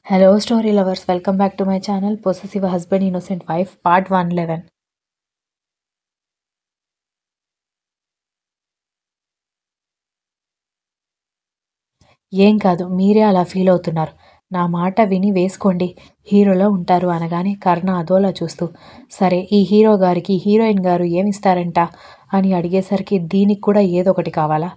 Hello, story lovers. Welcome back to my channel, Possessive Husband, Innocent Wife, Part 111. ఏం కాదు, మీరే అలా feel అవుతున్నారు. నా మాట విని వేసుకోండి, హీరోలో ఉంటారు అనగానే కర్ణ అదోలా చూస్తూ, సరే ఈ హీరో గారికి హీరోయిన్ గారు ఏమిస్తారంట అని అడిగేసరికి దీనికి కూడా ఏదో ఒకటి కావాలా?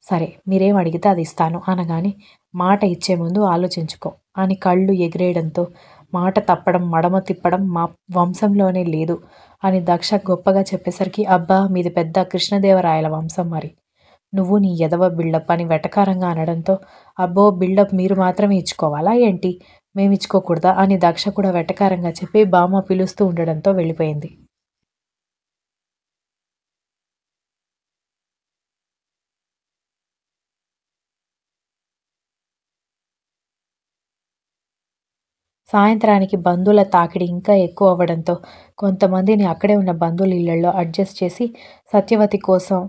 సరే మీరేం అడిగితే అది ఇస్తాను అనగానే మాట ఇచ్చే ముందు ఆలోచించుకో అని కళ్ళు ఎగిరేయడంతో మాట తప్పడం మడమ తిప్పడం మా వంశంలోనే లేదు అని దక్ష గొప్పగా చెప్పేసరికి అబ్బా మీది పెద్ద కృష్ణదేవరాయల వంశం మరి. నువ్వు నీ ఎదవ బిల్డప్ అని వెటకారంగా అనడంతో అబ్బో బిల్డప్ మీరు మాత్రమే ఇచ్చుకోవాలా ఏంటి? మేమిచ్చుకోకూడదా అని దక్ష కూడా వెటకారంగా చెప్పి బామ్మ పిలుస్తూ ఉండడంతో వెళ్ళిపోయింది. సాయంత్రానికి బంధువుల తాకిడి ఇంకా ఎక్కువ అవ్వడంతో కొంతమందిని అక్కడే ఉన్న బంధువుల ఇళ్లలో అడ్జస్ట్ చేసి సత్యవతి కోసం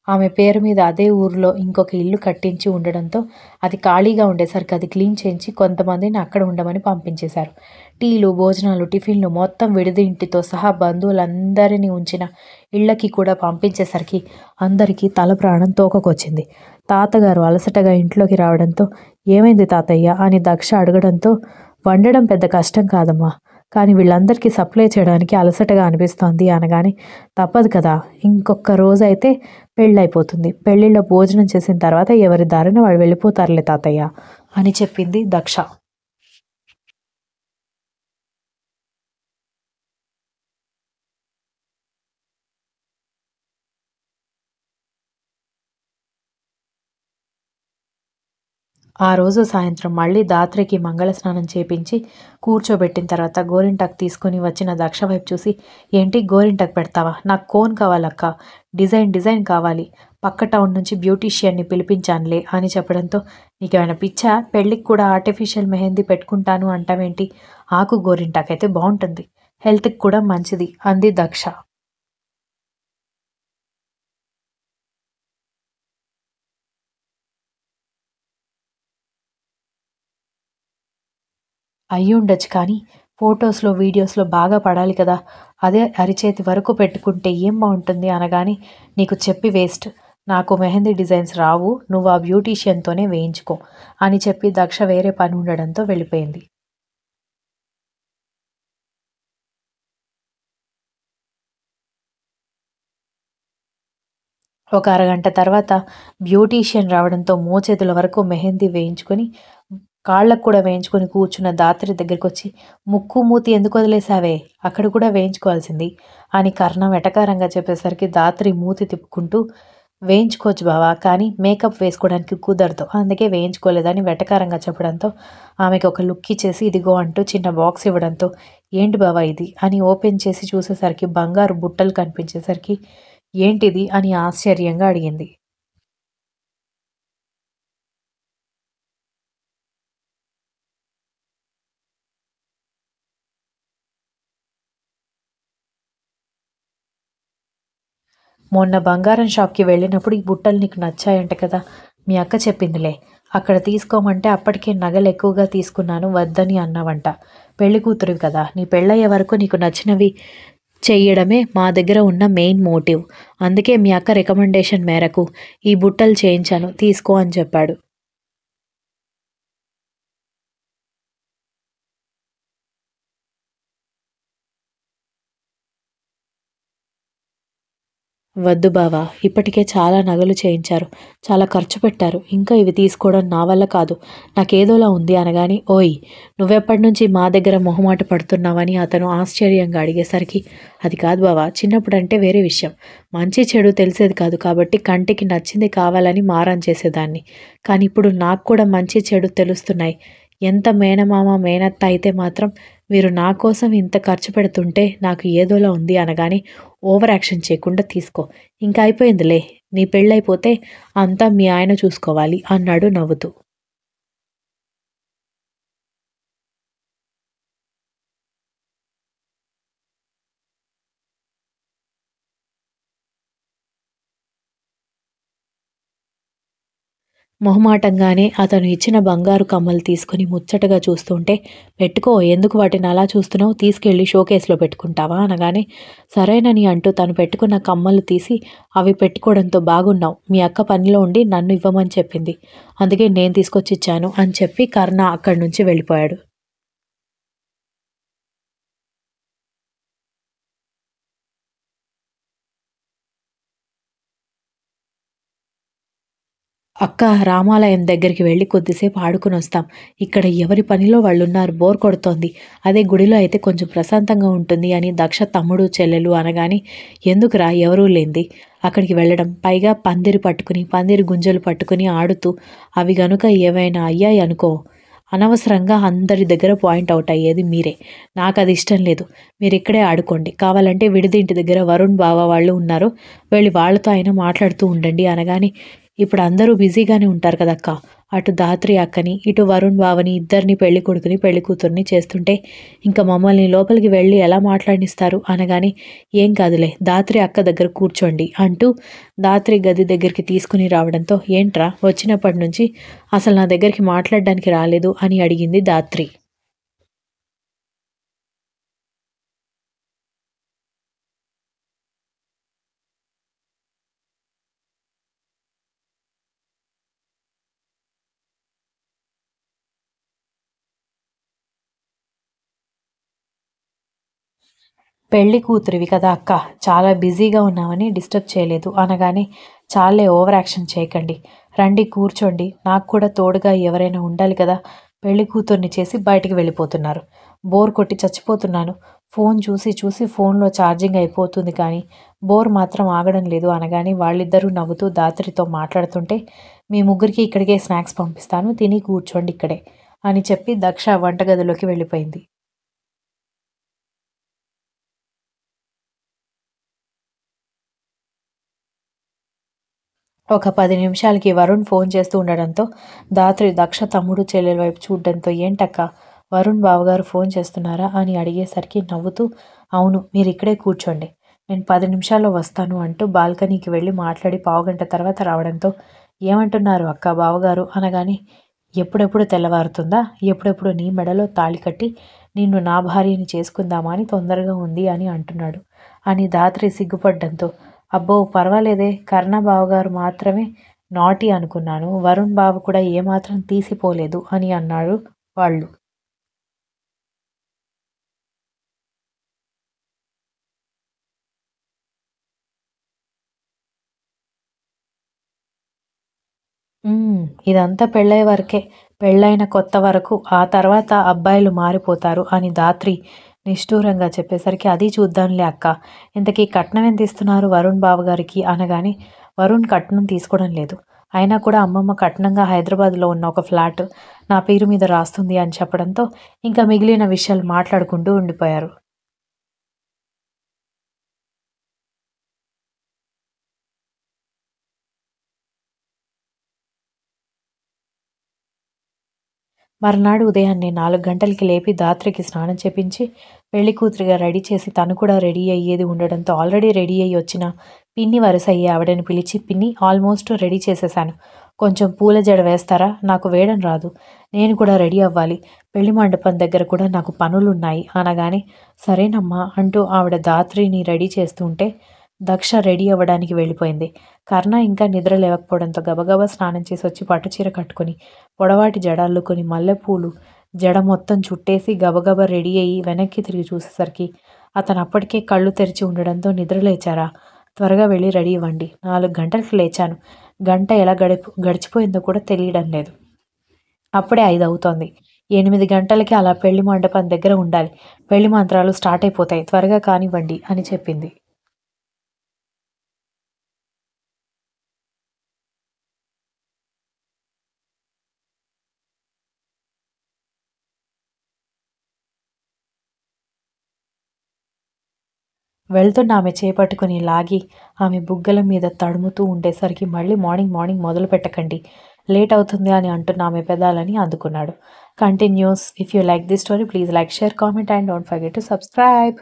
ఆమె పేరు మీద అదే ఊరిలో ఇంకొక ఇల్లు కట్టించి ఉండడంతో అది ఖాళీగా ఉండేసరికి అది క్లీన్ చేయించి కొంతమందిని అక్కడ ఉండమని పంపించేశారు. టీలు, భోజనాలు, టిఫిన్లు మొత్తం విడిది ఇంటితో సహా బంధువులందరినీ ఉంచిన ఇళ్ళకి కూడా పంపించేసరికి అందరికీ తల ప్రాణం తోకకొచ్చింది. తాతగారు అలసటగా ఇంట్లోకి రావడంతో ఏమైంది తాతయ్య అని దక్ష అడగడంతో వండడం పెద్ద కష్టం కాదమ్మా, కానీ వీళ్ళందరికీ సప్లై చేయడానికి అలసటగా అనిపిస్తోంది అనగానే తప్పదు కదా, ఇంకొక రోజైతే పెళ్ళైపోతుంది, పెళ్ళిళ్ళో భోజనం చేసిన తర్వాత ఎవరి దారిన వాళ్ళు వెళ్ళిపోతారులే తాతయ్య అని చెప్పింది దక్ష. ఆ రోజు సాయంత్రం మళ్ళీ దాత్రికి మంగళ స్నానం చేపించి కూర్చోబెట్టిన తర్వాత గోరింటాకు తీసుకుని వచ్చిన దక్ష వైపు చూసి, ఏంటి గోరింటాకు పెడతావా? నాకు కోన్ కావాలక్క, డిజైన్ కావాలి, పక్క టౌన్ నుంచి బ్యూటీషియన్ని పిలిపించానులే అని చెప్పడంతో నీకేమైనా పిచ్చా? పెళ్ళికి కూడా ఆర్టిఫిషియల్ మెహందీ పెట్టుకుంటాను అంటావేంటి? ఆకు గోరింటాకైతే బాగుంటుంది, హెల్త్కి కూడా మంచిది అంది దక్ష. అయ్యుండొచ్చు కానీ ఫోటోస్‌లో, వీడియోస్‌లో బాగా పడాలి కదా! అదే అరిచేతి వరకు పెట్టుకుంటే ఏం బావుంటుంది అనగానే నీకు చెప్పి వేస్ట్. నాకు మెహందీ డిజైన్స్ రావు. నువ్వు ఆ బ్యూటీషియన్‌తోనే వేయించుకో అని చెప్పి దక్ష వేరే పని ఉండడంతో వెళ్ళిపోయింది. ఒక అరగంట తర్వాత బ్యూటీషియన్ రావడంతో మోచేతుల వరకు మెహందీ వేయించుకొని, కాళ్ళకు కూడా వేయించుకొని కూర్చున్న దాత్రి దగ్గరికొచ్చి, "ముక్కు, మూతి ఎందుకు వదిలేసావే? అక్కడ కూడా వేయించుకోవాల్సింది" అని కర్ణ వెటకారంగా చెప్పేసరికి దాత్రి మూతి తిప్పుకుంటూ, "వేయించుకోవచ్చు బావ, కానీ మేకప్ వేసుకోవడానికి కుదరదు. అందుకే వేయించుకోలేదని" వెటకారంగా చెప్పడంతో ఆమెకి ఒక లుక్ ఇచ్చేసి, "ఇదిగో" అంటూ చిన్న బాక్స్ ఇవ్వడంతో, "ఏంటి బావ ఇది" అని ఓపెన్ చేసి చూసేసరికి బంగారు బుట్టలు కనిపించేసరికి ఏంటిది అని ఆశ్చర్యంగా అడిగింది. మొన్న బంగారం షాప్‌కి వెళ్ళినప్పుడు ఈ బుట్టలు నీకు నచ్చాయంట కదా! మీ అక్క చెప్పిందిలే. అక్కడ తీసుకోమంటే అప్పటికే నగలెక్కువగా తీసుకున్నాను వద్దని అన్నావంట. పెళ్లి కూతురివి కదా! నీ పెళ్ళయ్యే వరకు నీకు నచ్చినవి చెయ్యడమే మా దగ్గర ఉన్న మెయిన్ మోటివ్. అందుకే మీ అక్క రికమెండేషన్ మేరకు ఈ బుట్టలు చేయించాను తీసుకో అని చెప్పాడు. వద్దు బావ, ఇప్పటికే చాలా నగలు చేయించారు, చాలా ఖర్చు పెట్టారు, ఇంకా ఇవి తీసుకోవడం నా వల్ల కాదు, నాకేదోలా ఉంది అనగాని ఓయ్, నువ్వెప్పటినుంచి మా దగ్గర మొహమాట పడుతున్నావని అతను ఆశ్చర్యంగా అడిగేసరికి అది కాదు బావ, చిన్నప్పుడంటే వేరే విషయం, మంచి చెడు తెలిసేది కాదు కాబట్టి కంటికి నచ్చింది కావాలని మారం చేసేదాన్ని, కానీ ఇప్పుడు నాకు కూడా మంచి చెడు తెలుస్తున్నాయి, ఎంత మేనమామ మేనత్త అయితే మాత్రం మీరు నా కోసం ఇంత ఖర్చు పెడుతుంటే నాకు ఏదోలా ఉంది అనగానే ఓవర్ యాక్షన్ చేయకుండా తీసుకో, ఇంక అయిపోయిందిలే, నీ పెళ్ళైపోతే అంతా మీ ఆయన చూసుకోవాలి అన్నాడు నవ్వుతూ. మొహమాటంగానే అతను ఇచ్చిన బంగారు కమ్మలు తీసుకుని ముచ్చటగా చూస్తుంటే, "పెట్టుకో, ఎందుకు వాటిని అలా చూస్తున్నావు? తీసుకెళ్ళి షోకేస్‌లో పెట్టుకుంటావా?" అనగానే, సరేనని అంటూ తను పెట్టుకున్న కమ్మలు తీసి అవి పెట్టుకోవడంతో, "బాగున్నావు. మీ అక్క పనిలో ఉండి నన్ను ఇవ్వమని చెప్పింది. అందుకే నేను తీసుకొచ్చిచ్చాను" అని చెప్పి కర్ణ అక్కడి నుంచి వెళ్ళిపోయాడు. "అక్క, రామాలయం దగ్గరికి వెళ్లి కొద్దిసేపు ఆడుకొనొస్తాం. ఇక్కడ ఎవరి పనిలో వాళ్ళున్నారు. బోర్ కొడుతోంది. అదే గుడిలో అయితే కొంచెం ప్రశాంతంగా ఉంటుంది" అని దక్ష తమ్ముడు, చెల్లెలు అనగానే, "ఎందుకురా ఎవరూ లేంది అక్కడికి వెళ్ళడం? పైగా పందిరి పట్టుకుని, పందిరి గుంజలు పట్టుకుని ఆడుతూ అవి గనుక ఏవైనా అయ్యాయనుకో, అనవసరంగా అందరి దగ్గర పాయింట్ ఔట్ అయ్యేది మీరే. నాకది ఇష్టం లేదు. మీరిక్కడే ఆడుకోండి. కావాలంటే విడిది ఇంటి దగ్గర వరుణ్ బావ వాళ్ళు ఉన్నారు. వెళ్ళి వాళ్ళతో అయినా మాట్లాడుతూ ఉండండి" అనగానే, "ఇప్పుడు అందరూ బిజీగానే ఉంటారు కదక్కా. అటు ధాత్రి అక్కని, ఇటు వరుణ్ బావని ఇద్దరిని పెళ్ళికొడుకుని, పెళ్ళికూతుర్ని చేస్తుంటే ఇంక మమ్మల్ని లోపలికి వెళ్ళి ఎలా మాట్లాడనిస్తారు" అనగానే, "ఏం కాదులే, ధాత్రి అక్క దగ్గర కూర్చోండి" అంటూ ధాత్రి గది దగ్గరికి తీసుకుని రావడంతో, "ఏంట్రా వచ్చినప్పటి నుంచి అసలు నా దగ్గరికి మాట్లాడడానికి రాలేదు" అని అడిగింది ధాత్రి. "పెళ్లి కూతురివి కదా అక్క! చాలా బిజీగా ఉన్నామని డిస్టర్బ్ చేయలేదు" అనగానే, "చాల్లే, ఓవర్ యాక్షన్ చేయకండి. రండి కూర్చోండి. నాకు కూడా తోడుగా ఎవరైనా ఉండాలి కదా!" పెళ్లి కూతుర్ని చేసి బయటికి వెళ్ళిపోతున్నారు. "బోర్ కొట్టి చచ్చిపోతున్నాను. ఫోన్ చూసి చూసి ఫోన్‌లో ఛార్జింగ్ అయిపోతుంది కానీ బోర్ మాత్రం ఆగడం లేదు" అనగానే వాళ్ళిద్దరూ నవ్వుతూ ధాత్రితో మాట్లాడుతుంటే, "మీ ముగ్గురికి ఇక్కడికే స్నాక్స్ పంపిస్తాను. తిని కూర్చోండి ఇక్కడే" అని చెప్పి దక్ష వంటగదిలోకి వెళ్ళిపోయింది. ఒక 10 నిమిషాలకి వరుణ్ ఫోన్ చేస్తూ ఉండడంతో ధాత్రి దక్ష తమ్ముడు, చెల్లెల వైపు చూడడంతో, "ఏంటక్కా, వరుణ్ బావగారు ఫోన్ చేస్తున్నారా?" అని అడిగేసరికి నవ్వుతూ, "అవును, మీరిక్కడే కూర్చోండి. నేను 10 నిమిషాల్లో వస్తాను" అంటూ బాల్కనీకి వెళ్ళి మాట్లాడి పావుగంట తర్వాత రావడంతో, "ఏమంటున్నారు అక్కా బావగారు" అనగానే, "ఎప్పుడెప్పుడు తెల్లవారుతుందా? ఎప్పుడెప్పుడు నీ మెడలో తాళి కట్టి నిన్ను నా భార్యని చేసుకుందామా అని తొందరగా ఉంది" అని అంటున్నాడు అని ధాత్రి సిగ్గుపడడంతో, "అబ్బో, పర్వాలేదే, కర్ణ బావగారు మాత్రమే నాటీ అనుకున్నాను. వరుణ్ బావ కూడా ఏమాత్రం తీసిపోలేదు" అని అన్నారు వాళ్ళు. హ్మ్. ఇదంతా పెళ్ళయ్యే వరకే. పెళ్ళైన కొత్త వరకు. ఆ తర్వాత అబ్బాయిలు మారిపోతారు అని ధాత్రి నిష్ఠూరంగా చెప్పేసరికి, "అది చూద్దాంలే అక్క. ఇంతకీ కట్నం ఎంతిస్తున్నారు వరుణ్ బావగారికి" అనగానే, "వరుణ్ కట్నం తీసుకోవడం లేదు. అయినా కూడా అమ్మమ్మ కట్నంగా హైదరాబాద్‌లో ఉన్న ఒక ఫ్లాట్ నా పేరు మీద రాస్తుంది" అని చెప్పడంతో ఇంకా మిగిలిన విషయాలు మాట్లాడుకుంటూ ఉండిపోయారు. మర్నాడు ఉదయాన్నే 4 గంటలకి లేపి ధాత్రికి స్నానం చేపించి, పెళ్లి కూతురిగా రెడీ చేసి తను కూడా రెడీ అయ్యేది ఉండడంతో ఆల్రెడీ రెడీ అయ్యి వచ్చిన పిన్ని వరుస అయ్యే ఆవిడని పిలిచి, "పిన్ని, ఆల్మోస్ట్ రెడీ చేసేశాను. కొంచెం పూల జడ వేస్తారా? నాకు వేయడం రాదు. నేను కూడా రెడీ అవ్వాలి. పెళ్లి మండపం దగ్గర కూడా నాకు పనులున్నాయి" అనగానే, "సరేనమ్మా" అంటూ ఆవిడ ధాత్రిని రెడీ చేస్తుంటే దక్ష రెడీ అవ్వడానికి వెళ్ళిపోయింది. కర్ణ ఇంకా నిద్ర లేవకపోవడంతో గబగబా స్నానం చేసి వచ్చి పట్టుచీర కట్టుకొని పొడవాటి జడ అల్లుకొని మల్లెపూలు జడ మొత్తం చుట్టేసి గబగబా రెడీ అయ్యి వెనక్కి తిరిగి చూసేసరికి అతను అప్పటికే కళ్ళు తెరిచి ఉండడంతో, "నిద్ర లేచారా? త్వరగా వెళ్ళి రెడీ అవ్వండి. 4 గంటలకు లేచాను. గంట ఎలా గడిచిపోయిందో కూడా తెలియడం లేదు. అప్పుడే 5 అవుతోంది. 8 గంటలకి అలా పెళ్లి మండపం దగ్గర ఉండాలి. పెళ్లి మంత్రాలు స్టార్ట్ అయిపోతాయి. త్వరగా కానివ్వండి" అని చెప్పింది. వెళ్తున్న ఆమె చేపట్టుకుని లాగి ఆమె బుగ్గల మీద తడుముతూ ఉండేసరికి, "మళ్ళీ మార్నింగ్ మార్నింగ్ మొదలుపెట్టకండి. లేట్ అవుతుంది" అని అంటున్న ఆమె పెదాలని అందుకున్నాడు. Continuous. If you like this story, please like, share, comment and don't forget to subscribe.